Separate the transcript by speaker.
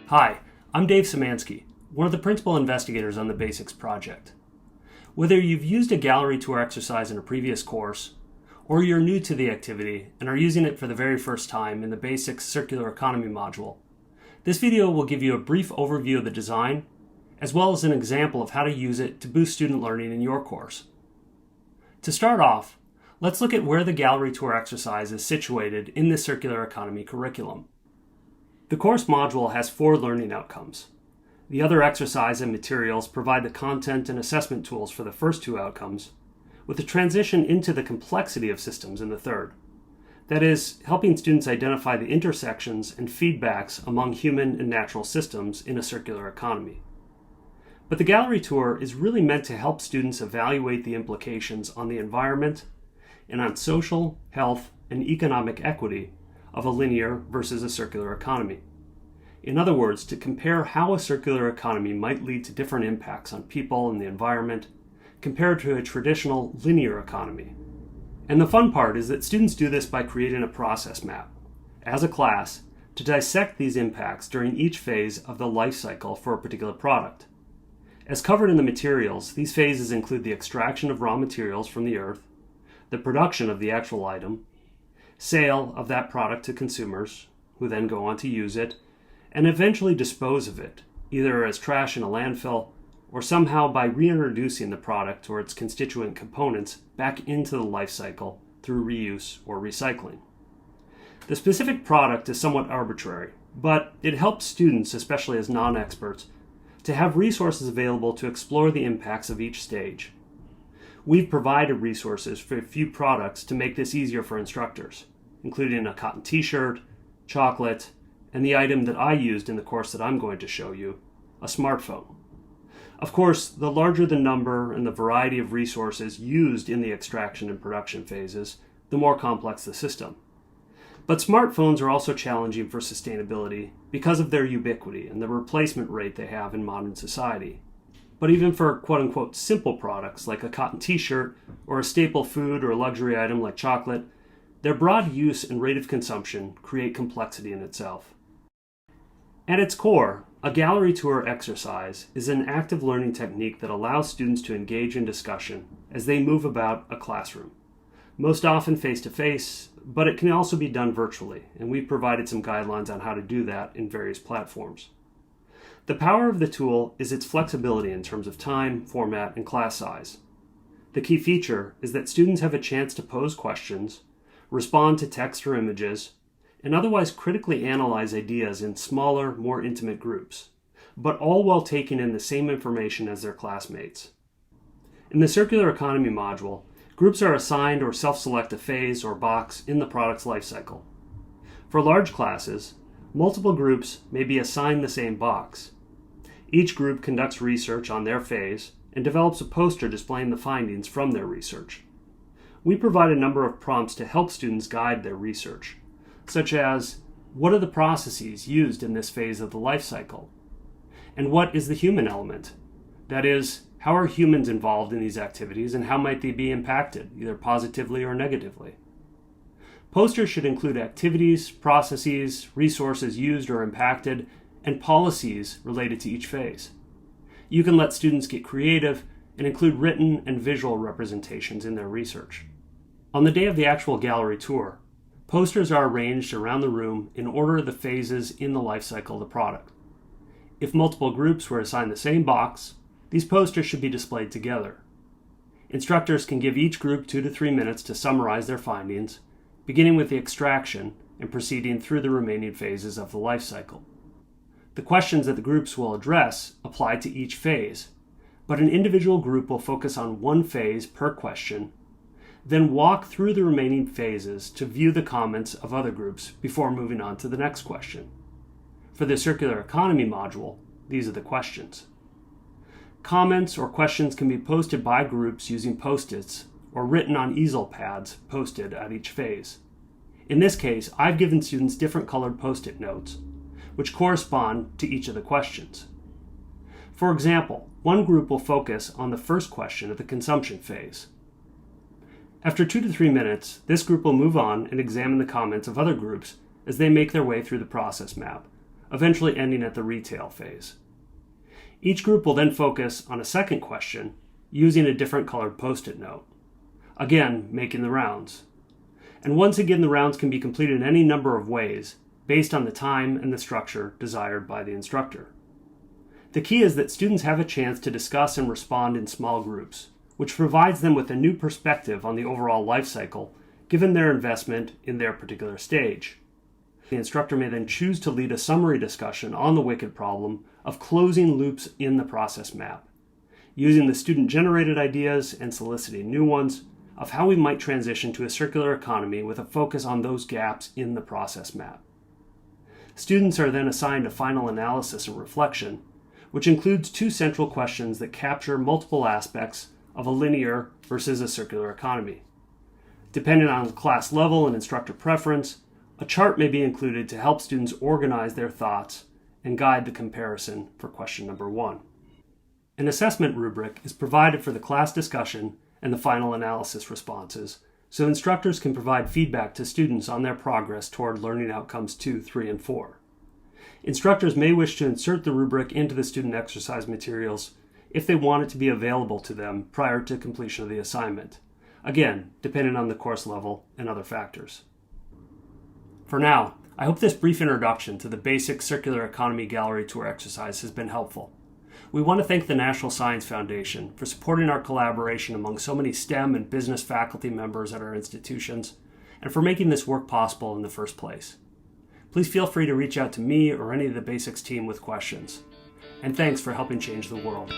Speaker 1: Hi, I'm Dave Szymanski, one of the principal investigators on the Basics project. Whether you've used a gallery tour exercise in a previous course, or you're new to the activity and are using it for the very first time in the Basics Circular Economy module, this video will give you a brief overview of the design, as well as an example of how to use it to boost student learning in your course. To start off, let's look at where the gallery tour exercise is situated in the Circular Economy curriculum. The course module has 4 learning outcomes. The other exercise and materials provide the content and assessment tools for the first 2 outcomes, with the transition into the complexity of systems in the third. That is, helping students identify the intersections and feedbacks among human and natural systems in a circular economy. But the gallery tour is really meant to help students evaluate the implications on the environment and on social, health, and economic equity of a linear versus a circular economy. In other words, to compare how a circular economy might lead to different impacts on people and the environment compared to a traditional linear economy. And the fun part is that students do this by creating a process map, as a class, to dissect these impacts during each phase of the life cycle for a particular product. As covered in the materials, these phases include the extraction of raw materials from the earth, the production of the actual item, sale of that product to consumers, who then go on to use it, and eventually dispose of it, either as trash in a landfill or somehow by reintroducing the product or its constituent components back into the life cycle through reuse or recycling. The specific product is somewhat arbitrary, but it helps students, especially as non-experts, to have resources available to explore the impacts of each stage. We've provided resources for a few products to make this easier for instructors, including a cotton t-shirt, chocolate, and the item that I used in the course that I'm going to show you, a smartphone. Of course, the larger the number and the variety of resources used in the extraction and production phases, the more complex the system. But smartphones are also challenging for sustainability because of their ubiquity and the replacement rate they have in modern society. But even for quote-unquote simple products like a cotton t-shirt or a staple food or a luxury item like chocolate, their broad use and rate of consumption create complexity in itself. At its core, a gallery tour exercise is an active learning technique that allows students to engage in discussion as they move about a classroom, most often face-to-face, but it can also be done virtually, and we've provided some guidelines on how to do that in various platforms. The power of the tool is its flexibility in terms of time, format, and class size. The key feature is that students have a chance to pose questions, respond to text or images, and otherwise critically analyze ideas in smaller, more intimate groups, but all while taking in the same information as their classmates. In the Circular Economy module, groups are assigned or self-select a phase or box in the product's life cycle. For large classes, multiple groups may be assigned the same box. Each group conducts research on their phase and develops a poster displaying the findings from their research. We provide a number of prompts to help students guide their research, such as, what are the processes used in this phase of the life cycle? And what is the human element? That is, how are humans involved in these activities and how might they be impacted, either positively or negatively? Posters should include activities, processes, resources used or impacted, and policies related to each phase. You can let students get creative and include written and visual representations in their research. On the day of the actual gallery tour, posters are arranged around the room in order of the phases in the life cycle of the product. If multiple groups were assigned the same box, these posters should be displayed together. Instructors can give each group 2 to 3 minutes to summarize their findings, beginning with the extraction and proceeding through the remaining phases of the life cycle. The questions that the groups will address apply to each phase, but an individual group will focus on one phase per question, then walk through the remaining phases to view the comments of other groups before moving on to the next question. For the Circular Economy module, these are the questions. Comments or questions can be posted by groups using Post-its or written on easel pads posted at each phase. In this case, I've given students different colored Post-it notes, which correspond to each of the questions. For example, one group will focus on the first question of the consumption phase. After 2 to 3 minutes, this group will move on and examine the comments of other groups as they make their way through the process map, eventually ending at the retail phase. Each group will then focus on a second question using a different colored post-it note, again making the rounds. And once again, the rounds can be completed in any number of ways based on the time and the structure desired by the instructor. The key is that students have a chance to discuss and respond in small groups, which provides them with a new perspective on the overall life cycle given their investment in their particular stage. The instructor may then choose to lead a summary discussion on the wicked problem of closing loops in the process map, using the student-generated ideas and soliciting new ones of how we might transition to a circular economy with a focus on those gaps in the process map. Students are then assigned a final analysis and reflection, which includes 2 central questions that capture multiple aspects of a linear versus a circular economy. Depending on class level and instructor preference, a chart may be included to help students organize their thoughts and guide the comparison for question number 1. An assessment rubric is provided for the class discussion and the final analysis responses, so instructors can provide feedback to students on their progress toward learning outcomes 2, 3, and 4. Instructors may wish to insert the rubric into the student exercise materials if they want it to be available to them prior to completion of the assignment, again, depending on the course level and other factors. For now, I hope this brief introduction to the basic circular economy gallery tour exercise has been helpful. We want to thank the National Science Foundation for supporting our collaboration among so many STEM and business faculty members at our institutions, and for making this work possible in the first place. Please feel free to reach out to me or any of the Basics team with questions. And thanks for helping change the world.